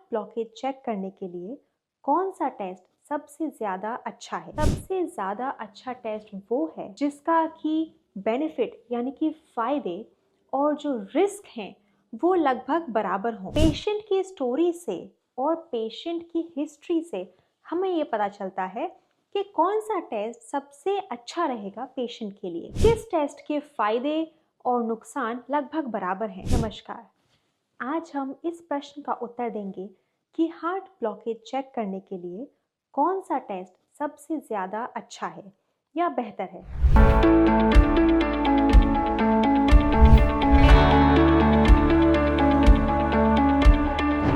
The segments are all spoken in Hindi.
ब्लॉकेज चेक करने के लिए कौन सा टेस्ट सबसे ज़्यादा अच्छा है? सबसे ज़्यादा अच्छा टेस्ट वो है जिसका कि बेनिफिट यानी कि फ़ायदे और जो रिस्क हैं वो लगभग बराबर हों। पेशेंट की स्टोरी से और पेशेंट की हिस्ट्री से हमें ये पता चलता है कि कौन सा टेस्ट सबसे अच्छा रहेगा पेशेंट के लिए। किस टेस्ट के फ़ायदे और नुकसान लगभग बराबर हैं। नमस्कार, आज हम इस प्रश्न का उत्तर देंगे कि हार्ट ब्लॉकेज चेक करने के लिए कौन सा टेस्ट सबसे ज़्यादा अच्छा है या बेहतर है।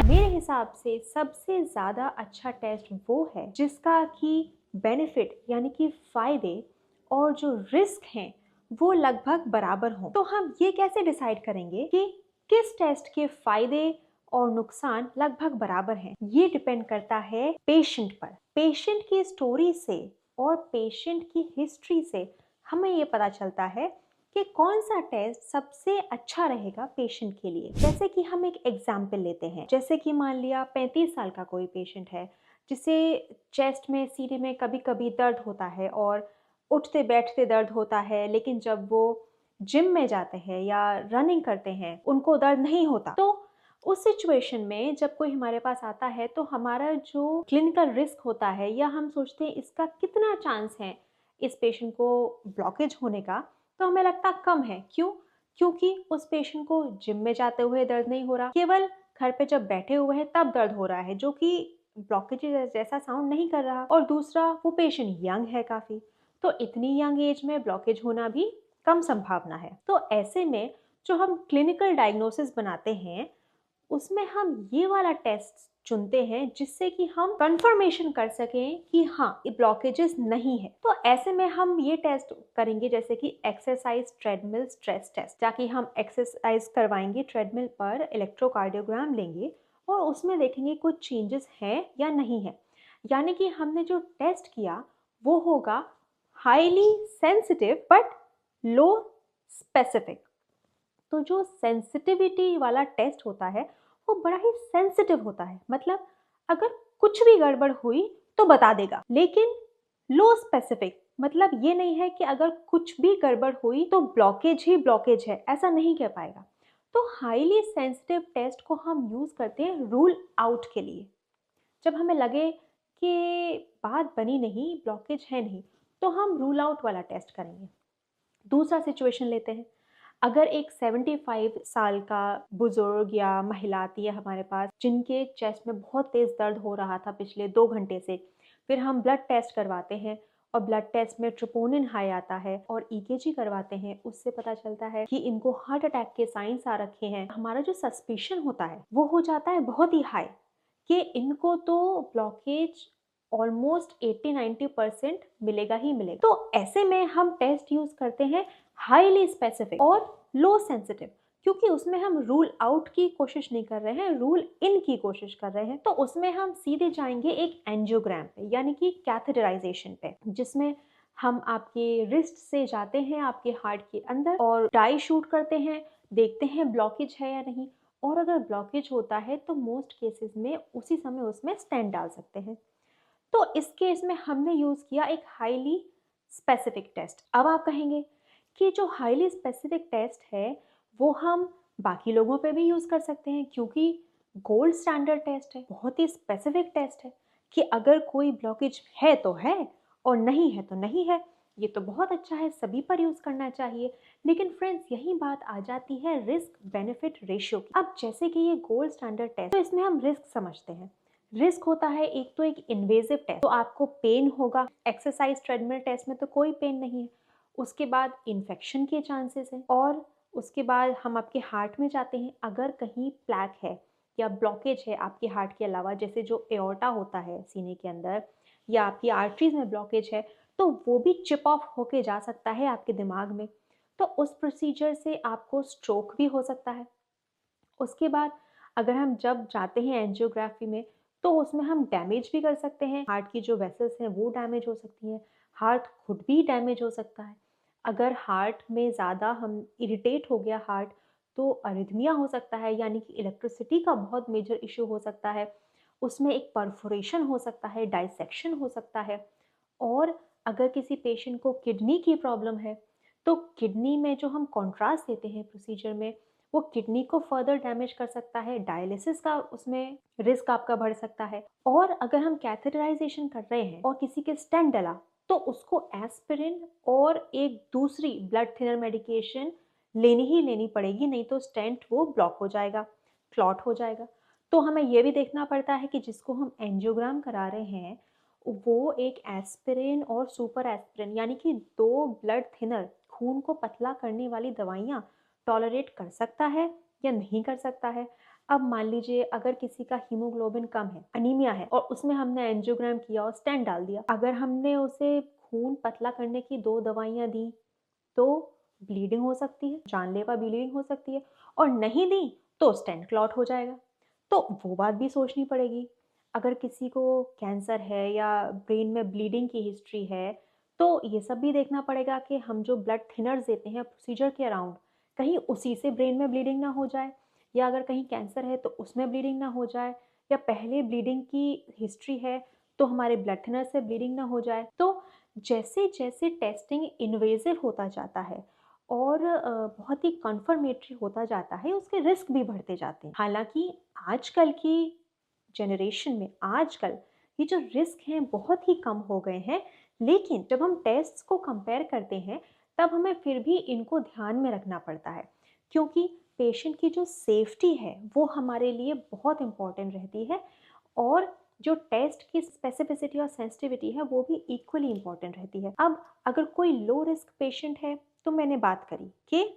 मेरे हिसाब से सबसे ज़्यादा अच्छा टेस्ट वो है जिसका कि बेनिफिट यानी कि फ़ायदे और जो रिस्क हैं वो लगभग बराबर हों। तो हम ये कैसे डिसाइड करेंगे कि किस टेस्ट के फ़ायदे और नुकसान लगभग बराबर हैं? ये डिपेंड करता है पेशेंट पर। पेशेंट की स्टोरी से और पेशेंट की हिस्ट्री से हमें ये पता चलता है कि कौन सा टेस्ट सबसे अच्छा रहेगा पेशेंट के लिए। जैसे कि हम एक एग्जाम्पल लेते हैं, जैसे कि मान लिया 35 साल का कोई पेशेंट है जिसे चेस्ट में सीने में कभी कभी दर्द होता है और उठते बैठते दर्द होता है, लेकिन जब वो जिम में जाते हैं या रनिंग करते हैं उनको दर्द नहीं होता। तो उस सिचुएशन में जब कोई हमारे पास आता है तो हमारा जो क्लिनिकल रिस्क होता है या हम सोचते हैं इसका कितना चांस है इस पेशेंट को ब्लॉकेज होने का, तो हमें लगता कम है। क्यों? क्योंकि उस पेशेंट को जिम में जाते हुए दर्द नहीं हो रहा, केवल घर पे जब बैठे हुए हैं तब दर्द हो रहा है, जो कि ब्लॉकेज जैसा साउंड नहीं कर रहा। और दूसरा, वो पेशेंट यंग है काफ़ी, तो इतनी यंग एज में ब्लॉकेज होना भी कम संभावना है। तो ऐसे में जो हम क्लिनिकल डायग्नोसिस बनाते हैं उसमें हम ये वाला टेस्ट चुनते हैं जिससे कि हम कंफर्मेशन कर सकें कि हाँ ये ब्लॉकेजेस नहीं है। तो ऐसे में हम ये टेस्ट करेंगे जैसे कि एक्सरसाइज ट्रेडमिल स्ट्रेस टेस्ट, ताकि हम एक्सरसाइज करवाएंगे ट्रेडमिल पर, इलेक्ट्रोकार्डियोग्राम लेंगे और उसमें देखेंगे कुछ चेंजेस हैं या नहीं है। यानी कि हमने जो टेस्ट किया वो होगा highly sensitive but low specific. तो जो सेंसिटिविटी वाला टेस्ट होता है वो बड़ा ही सेंसिटिव होता है, मतलब अगर कुछ भी गड़बड़ हुई तो बता देगा। लेकिन लो स्पेसिफिक मतलब ये नहीं है कि अगर कुछ भी गड़बड़ हुई तो ब्लॉकेज ही ब्लॉकेज है, ऐसा नहीं कह पाएगा। तो हाईली सेंसिटिव टेस्ट को हम यूज करते हैं रूल आउट के लिए। जब हमें लगे कि बात बनी नहीं, ब्लॉकेज है नहीं, तो हम रूल आउट वाला टेस्ट करेंगे। दूसरा सिचुएशन लेते हैं। अगर एक 75 साल का बुजुर्ग या महिला आती है हमारे पास जिनके चेस्ट में बहुत तेज़ दर्द हो रहा था पिछले 2 घंटे से, फिर हम ब्लड टेस्ट करवाते हैं और ब्लड टेस्ट में ट्रोपोनिन हाई आता है और ईकेजी करवाते हैं, उससे पता चलता है कि इनको हार्ट अटैक के साइंस आ रखे हैं। हमारा जो सस्पिशन होता है वो हो जाता है बहुत ही हाई कि इनको तो ब्लॉकेज ऑलमोस्ट 80-90% मिलेगा ही मिलेगा। तो ऐसे में हम टेस्ट यूज करते हैं हाईली स्पेसिफिक और लो सेंसिटिव, क्योंकि उसमें हम रूल आउट की कोशिश नहीं कर रहे हैं, रूल इन की कोशिश कर रहे हैं। तो उसमें हम सीधे जाएंगे एक एंजियोग्राम पे यानी कि कैथेटराइजेशन पे, जिसमें हम आपके रिस्ट से जाते हैं आपके हार्ट के अंदर और डाई शूट करते हैं, देखते हैं ब्लॉकेज है या नहीं। और अगर ब्लॉकेज होता है तो मोस्ट केसेस में उसी समय उसमें स्टेंट डाल सकते हैं। तो इस केस में हमने यूज किया एक हाईली स्पेसिफिक टेस्ट। अब आप कहेंगे कि जो हाईली स्पेसिफिक टेस्ट है वो हम बाकी लोगों पे भी यूज कर सकते हैं, क्योंकि गोल्ड स्टैंडर्ड टेस्ट है, बहुत ही स्पेसिफिक टेस्ट है कि अगर कोई ब्लॉकेज है तो है और नहीं है तो नहीं है। ये तो बहुत अच्छा है, सभी पर यूज करना चाहिए। लेकिन फ्रेंड्स, यही बात आ जाती है रिस्क बेनिफिट रेशियो की। अब जैसे कि ये गोल्ड स्टैंडर्ड टेस्ट, तो इसमें हम रिस्क समझते हैं। रिस्क होता है एक तो एक इन्वेजिव टेस्ट, तो आपको पेन होगा। एक्सरसाइज ट्रेडमिल टेस्ट में तो कोई पेन नहीं है। उसके बाद इन्फेक्शन के चांसेस हैं और उसके बाद हम आपके हार्ट में जाते हैं। अगर कहीं प्लैक है या ब्लॉकेज है आपके हार्ट के अलावा, जैसे जो एओर्टा होता है सीने के अंदर, या आपकी आर्टरीज में ब्लॉकेज है, तो वो भी चिप ऑफ होके जा सकता है आपके दिमाग में। तो उस प्रोसीजर से आपको स्ट्रोक भी हो सकता है। उसके बाद अगर हम जब जाते हैं एंजियोग्राफी में तो उसमें हम डैमेज भी कर सकते हैं, हार्ट की जो वेसल्स हैं वो डैमेज हो सकती हैं, हार्ट खुद भी डैमेज हो सकता है। अगर हार्ट में ज़्यादा हम इरिटेट हो गया हार्ट, तो अरिथमिया हो सकता है, यानी कि इलेक्ट्रिसिटी का बहुत मेजर इशू हो सकता है, उसमें एक परफोरेशन हो सकता है, डाइसेक्शन हो सकता है। और अगर किसी पेशेंट को किडनी की प्रॉब्लम है, तो किडनी में जो हम कॉन्ट्रास्ट देते हैं प्रोसीजर में, वो किडनी को फर्दर डैमेज कर सकता है, डायलिसिस का उसमें रिस्क आपका बढ़ सकता है। और अगर हम कैथेटराइजेशन कर रहे हैं और किसी के स्टेंट डला, तो उसको एस्पिरिन और एक दूसरी ब्लड थिनर मेडिकेशन लेनी ही लेनी पड़ेगी, नहीं तो स्टेंट वो ब्लॉक हो जाएगा, क्लॉट हो जाएगा। तो हमें ये भी देखना पड़ता है कि जिसको हम एंजियोग्राम करा रहे हैं वो एक एस्पिरिन और सुपर एस्पिरिन यानी कि 2 ब्लड थिनर, खून को पतला करने वाली दवाइयाँ टॉलरेट कर सकता है या नहीं कर सकता है। अब मान लीजिए अगर किसी का हीमोग्लोबिन कम है, अनीमिया है, और उसमें हमने एंजियोग्राम किया और स्टेंट डाल दिया, अगर हमने उसे खून पतला करने की 2 दवाइयाँ दी तो ब्लीडिंग हो सकती है, जानलेवा ब्लीडिंग हो सकती है, और नहीं दी तो स्टेंट क्लॉट हो जाएगा। तो वो बात भी सोचनी पड़ेगी। अगर किसी को कैंसर है या ब्रेन में ब्लीडिंग की हिस्ट्री है, तो ये सब भी देखना पड़ेगा कि हम जो ब्लड थिनर्स देते हैं प्रोसीजर के अराउंड, कहीं उसी से ब्रेन में ब्लीडिंग ना हो जाए, या अगर कहीं कैंसर है तो उसमें ब्लीडिंग ना हो जाए, या पहले ब्लीडिंग की हिस्ट्री है तो हमारे ब्लड थिनर से ब्लीडिंग ना हो जाए। तो जैसे जैसे टेस्टिंग इन्वेजिव होता जाता है और बहुत ही कन्फर्मेटरी होता जाता है, उसके रिस्क भी बढ़ते जाते हैं। हालांकि आजकल की जनरेशन में आजकल ये जो रिस्क हैं बहुत ही कम हो गए हैं, लेकिन जब हम टेस्ट्स को कंपेयर करते हैं तब हमें फिर भी इनको ध्यान में रखना पड़ता है, क्योंकि पेशेंट की जो सेफ्टी है वो हमारे लिए बहुत इम्पॉर्टेंट रहती है, और जो टेस्ट की स्पेसिफिसिटी और सेंसिटिविटी है वो भी इक्वली इम्पॉर्टेंट रहती है। अब अगर कोई लो रिस्क पेशेंट है, तो मैंने बात करी कि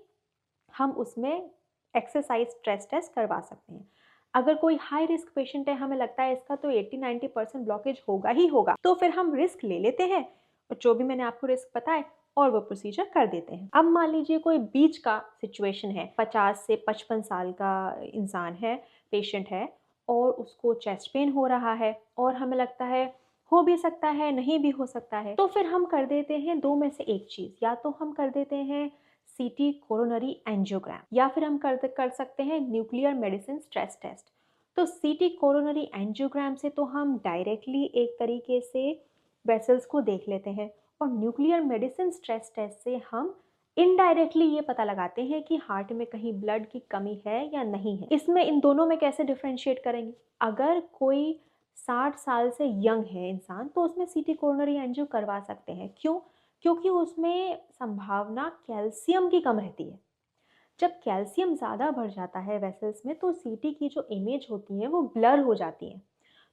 हम उसमें एक्सरसाइज स्ट्रेस टेस्ट करवा सकते हैं। अगर कोई हाई रिस्क पेशेंट है, हमें लगता है इसका तो 80-90% ब्लॉकेज होगा ही होगा, तो फिर हम रिस्क ले लेते हैं और जो भी मैंने आपको रिस्क बताए और वो प्रोसीजर कर देते हैं। अब मान लीजिए कोई बीच का सिचुएशन है, 50 से 55 साल का इंसान है, पेशेंट है, और उसको चेस्ट पेन हो रहा है और हमें लगता है हो भी सकता है नहीं भी हो सकता है, तो फिर हम कर देते हैं दो में से एक चीज़, या तो हम कर देते हैं सीटी कोरोनरी एंजियोग्राम, या फिर हम कर सकते हैं न्यूक्लियर मेडिसिन स्ट्रेस टेस्ट। तो सीटी कोरोनरी एंजियोग्राम से तो हम डायरेक्टली एक तरीके से वेसल्स को देख लेते हैं, और न्यूक्लियर मेडिसिन स्ट्रेस टेस्ट से हम इनडायरेक्टली ये पता लगाते हैं कि हार्ट में कहीं ब्लड की कमी है या नहीं है। इसमें इन दोनों में कैसे डिफ्रेंशिएट करेंगे? अगर कोई 60 साल से यंग है इंसान, तो उसमें सीटी कोरोनरी एंजियो करवा सकते हैं। क्यों? क्योंकि उसमें संभावना कैल्शियम की कम रहती है। जब कैल्शियम ज़्यादा बढ़ जाता है वेसल्स में, तो सीटी की जो इमेज होती है वो ब्लर हो जाती है।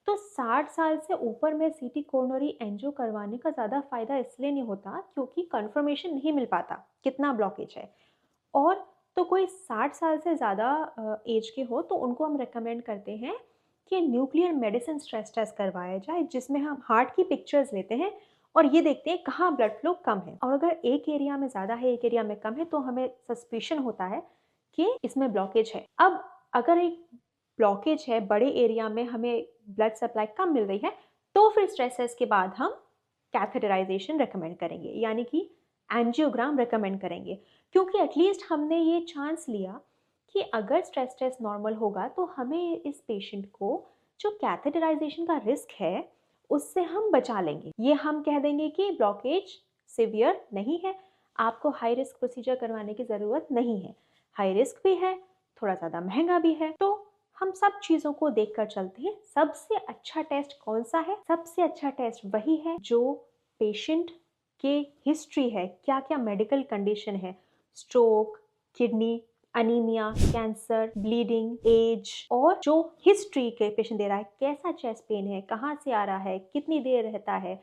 तो 60 साल से ऊपर में सीटी कोरोनरी एंजियो करवाने का ज़्यादा फ़ायदा इसलिए नहीं होता क्योंकि कंफर्मेशन नहीं मिल पाता कितना ब्लॉकेज है। और तो कोई 60 साल से ज़्यादा एज के हो, तो उनको हम रेकमेंड करते हैं कि न्यूक्लियर मेडिसिन स्ट्रेस टेस्ट करवाया जाए, जिसमें हम हार्ट की पिक्चर्स लेते हैं और ये देखते हैं कहाँ ब्लड फ्लो कम है, और अगर एक एरिया में ज़्यादा है एक एरिया में कम है, तो हमें सस्पिशन होता है कि इसमें ब्लॉकेज है। अब अगर एक ब्लॉकेज है बड़े एरिया में, हमें ब्लड सप्लाई कम मिल रही है, तो फिर स्ट्रेस टेस्ट के बाद हम कैथेटराइजेशन रेकमेंड करेंगे, यानी कि एंजियोग्राम रेकमेंड करेंगे, क्योंकि एटलीस्ट हमने ये चांस लिया कि अगर स्ट्रेस टेस्ट नॉर्मल होगा तो हमें इस पेशेंट को जो कैथेटराइजेशन का रिस्क है उससे हम बचा लेंगे। ये हम कह देंगे कि ब्लॉकेज सिवियर नहीं है, आपको हाई रिस्क प्रोसीजर करवाने की ज़रूरत नहीं है। हाई रिस्क भी है, थोड़ा ज़्यादा महंगा भी है, तो हम सब चीज़ों को देखकर चलते हैं। सबसे अच्छा टेस्ट कौन सा है? सबसे अच्छा टेस्ट वही है जो पेशेंट के हिस्ट्री है, क्या क्या मेडिकल कंडीशन है, stroke, kidney, anaemia, cancer, bleeding, age, और जो हिस्ट्री के पेशेंट दे रहा है, कैसा चेस्ट पेन है, कहाँ से आ रहा है, कितनी देर रहता है,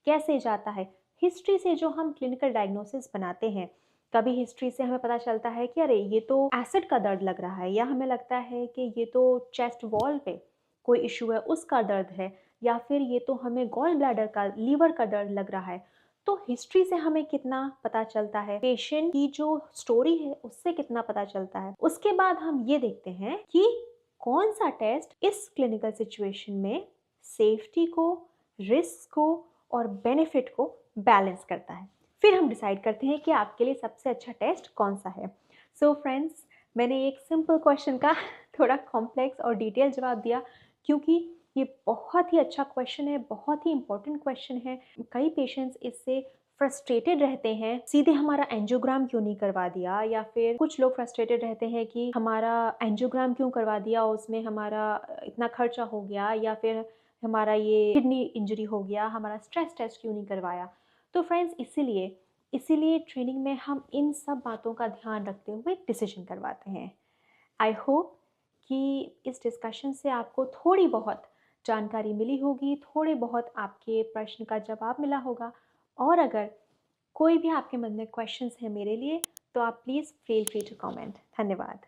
कैसे जाता है। हिस्ट्री से जो हम क्लिनिकल डायग्नोसिस बनाते हैं, कभी हिस्ट्री से हमें पता चलता है कि अरे ये तो एसिड का दर्द लग रहा है, या हमें लगता है कि ये तो चेस्ट वॉल पे कोई इशू है उसका दर्द है, या फिर ये तो हमें गॉल ब्लैडर का, लीवर का दर्द लग रहा है। तो हिस्ट्री से हमें कितना पता चलता है, पेशेंट की जो स्टोरी है उससे कितना पता चलता है। उसके बाद हम ये देखते हैं कि कौन सा टेस्ट इस क्लिनिकल सिचुएशन में सेफ्टी को, रिस्क को और बेनिफिट को बैलेंस करता है। फिर हम डिसाइड करते हैं कि आपके लिए सबसे अच्छा टेस्ट कौन सा है। सो फ्रेंड्स, मैंने एक सिंपल क्वेश्चन का थोड़ा कॉम्प्लेक्स और डिटेल जवाब दिया, क्योंकि ये बहुत ही अच्छा क्वेश्चन है, बहुत ही इम्पोर्टेंट क्वेश्चन है। कई पेशेंट्स इससे फ्रस्ट्रेटेड रहते हैं, सीधे हमारा एंजियोग्राम क्यों नहीं करवा दिया, या फिर कुछ लोग फ्रस्ट्रेटेड रहते हैं कि हमारा एंजियोग्राम क्यों करवा दिया, उसमें हमारा इतना खर्चा हो गया, या फिर हमारा ये किडनी इंजरी हो गया, हमारा स्ट्रेस टेस्ट क्यों नहीं करवाया। तो फ्रेंड्स, इसीलिए ट्रेनिंग में हम इन सब बातों का ध्यान रखते हुए डिसीजन करवाते हैं। आई होप कि इस डिस्कशन से आपको थोड़ी बहुत जानकारी मिली होगी, थोड़े बहुत आपके प्रश्न का जवाब मिला होगा। और अगर कोई भी आपके मन में क्वेश्चंस हैं मेरे लिए, तो आप please feel free to comment. धन्यवाद।